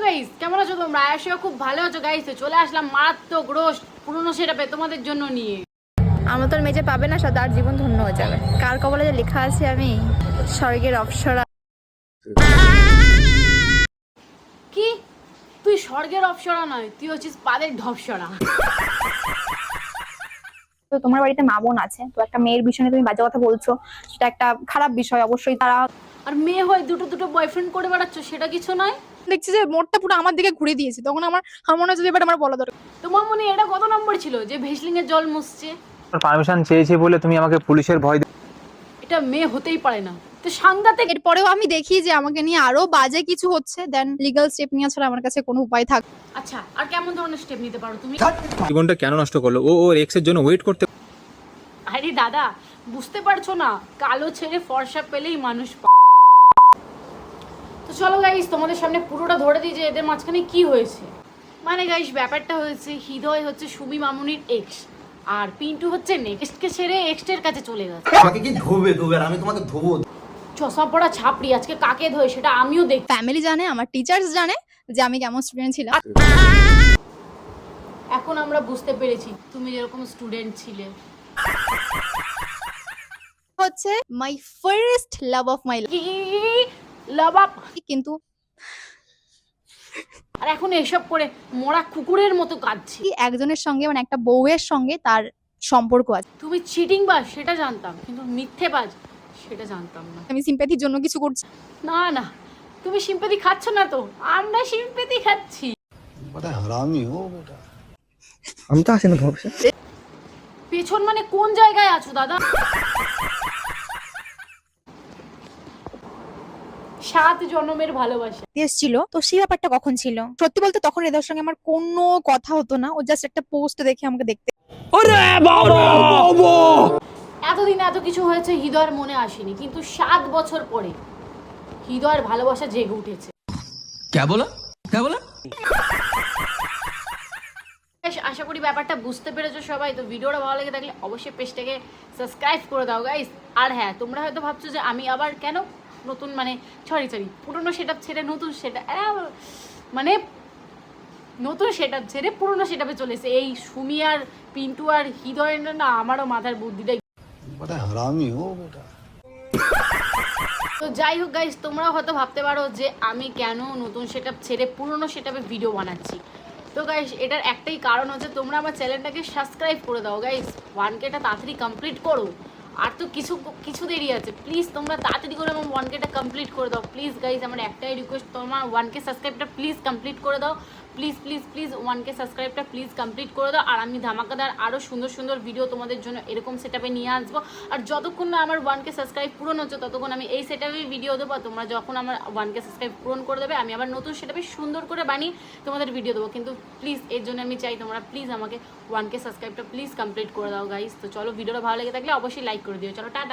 Guys, কেমন আছো তোমরা? আশা খুব ভালো আছো গাইস। তো চলে আসলাম মারাত্মক রোস্ট পুরনো সেটআপে তোমাদের জন্য নিয়ে। আমার তোর মেজে পাবে না, তার জীবন ধন্য হয়ে যাবে। কার কবলে যে লেখা আছে আমি স্বর্গের অপ্সরা। কি তুই স্বর্গের অপ্সরা নয়, তুই হচ্ছিস পাদের ঢপসরা। তো তোমার বাড়িতে মা বোন আছে, তো একটা মেয়ের বিষয়ে তুমি বাজে কথা বলছো, সেটা একটা খারাপ বিষয়। অবশ্যই তারা আর মেয়ে হয়ে দুটো দুটো বয়ফ্রেন্ড করে বেড়াচ্ছ, সেটা কিছু নয়। দেখছি যে মোড়টা পুরো আমার দিকে ঘুরে দিয়েছে, তখন আমার মনে হচ্ছে যে এবার আমার বলা দরকার। তোমার মনে এটা কত নম্বর ছিল যে ভেসলিং এর জল মুছছে? পারমিশন চেয়েছি বলে তুমি আমাকে পুলিশের ভয় এটা মেয়ে হতেই পারে না, তো সাংঘাতিক। এরপরেও আমি দেখি যে আমাকে নিয়ে আরো বাজে কিছু হচ্ছে, দেন লিগ্যাল স্টেপ নেওয়া ছাড়া আমার কাছে কোনো উপায় থাকে। আচ্ছা, আর কেমন ধরনের স্টেপ নিতে পারো তুমি? জীবনটা কেন নষ্ট করলো? ও ওর এক্সের জন্য ওয়েট করতে। আরে দাদা, বুঝতে পারছো না, কালো ছেড়ে ফর্সা পেলেই মানুষ তো চলো গাইস, তোমাদের সামনে পুরোটা ধরে দিই যে এদের মাঝখানে কি হয়েছে। মানে গাইস, ব্যাপারটা হয়েছে হৃদয় হচ্ছে সুমি মামুনির এক্স, আর পিন্টু হচ্ছে নেক্সটকে ছেড়ে এক্সটের কাছে চলে গেছে। আমাকে কি ধোবে আর আমি তোমাকে ধোবো? চশমা পড়া ছাপড়ি আজকে কাকে ধোয় সেটা আমিও দেখি। ফ্যামিলি জানে, আমার টিচার্স জানে যে আমি কেমন স্টুডেন্ট ছিলাম। এখন আমরা বুঝতে পেরেছি তুমি যেরকম স্টুডেন্ট ছিলে। হচ্ছে my first love of my life, love up. কিন্তু আর এখন এসব করে মরা কুকুরের মতো কাঁদছি। একজনের সঙ্গে মানে একটা বউয়ের সঙ্গে তার সম্পর্ক আছে। তুমি চিটিং বাজ সেটা জানতাম, কিন্তু মিথ্যে বাজ সেটা জানতাম না। আমি সিম্প্যাথির জন্য কিছু করছি না না, তুমি সিম্পেথি খাচ্ছ না তো, আমরা সিম্পেথি খাচ্ছি। बड़ा हरामी हो बेटा। আমি তো আসি না তোমার পাশে। পেছন মানে কোন জায়গায় আছো দাদা? 7 জন্মের ভালোবাসা। এসেছিল, তো সেই ব্যাপারটা কখন ছিল? সত্যি বলতে তখন এদের সঙ্গে আমার কোনো কথা হতো না, ও জাস্ট একটা পোস্ট দেখে আমাকে দেখতে। এতদিন এত কিছু হয়েছে, হৃদয়ের মনে আসেনি, কিন্তু 7 বছর পরে হৃদয়ের ভালোবাসা জেগে উঠেছে। क्या बोला क्या बोला? বেশ, আশা করি ব্যাপারটা বুঝতে পেরেছো সবাই। তো ভিডিওটা ভালো লেগে থাকলে অবশ্যই পেজটাকে সাবস্ক্রাইব করে দাও গাইস। আর হ্যাঁ, তোমরা হয়তো ভাবছো যে আমি আবার কেন নতুন মানে সরি পুরনো সেটআপ ছেড়ে নতুন সেটআপ মানে নতুন সেটআপ ছেড়ে পুরনো সেটআপে চলেছে এই সুমি আর পিন্টু আর হৃদয়। না, আমারও মাথার বুদ্ধিটাই। बड़ा हरामी हो बेटा। তো যাই হোক গাইস, তোমরাও হয়তো ভাবতে পারো যে আমি কেন নতুন সেটআপ ছেড়ে পুরনো সেটআপে ভিডিও বানাচ্ছি। তো গাইস, এটার একটাই কারণ হচ্ছে তোমরা আমার চ্যানেলটাকে সাবস্ক্রাইব করে দাও গাইস। 1Kটা তাড়াতাড়ি কমপ্লিট করো, আর তো কিছু দেরি আছে। প্লিজ তোমরা তাড়াতাড়ি করে আমার 1Kটা কমপ্লিট করে দাও প্লিজ গাইস। আমার একটাই রিকোয়েস্ট, তোমার 1K সাবস্ক্রাইবটা প্লিজ কমপ্লিট করে দাও। প্লিজ প্লিজ প্লিজ 1K সাবস্ক্রাইবটা প্লিজ কমপ্লিট করে দাও। আর আমি ধামাকাদার আরও সুন্দর সুন্দর ভিডিও তোমাদের জন্য এরকম সেটআপে নিয়ে আসবো। আর যতক্ষণ না আমার 1K সাবস্ক্রাইব পূরণ হচ্ছে, ততক্ষণ আমি এই সেটআপে ভিডিও দেবো। তোমরা যখন আমার 1K সাবস্ক্রাইব পূরণ করে দেবে, আমি আবার নতুন সেটআপে সুন্দর করে বানিয়ে তোমাদের ভিডিও দেবো। কিন্তু প্লিজ এর জন্য আমি চাই তোমরা প্লিজ আমাকে 1K সাবস্ক্রাইবটা প্লিজ কমপ্লিট করে দাও গাইস। তো চলো, ভিডিওটা ভালো লেগে থাকলে অবশ্যই লাইক করে দিও। চলো টাটা।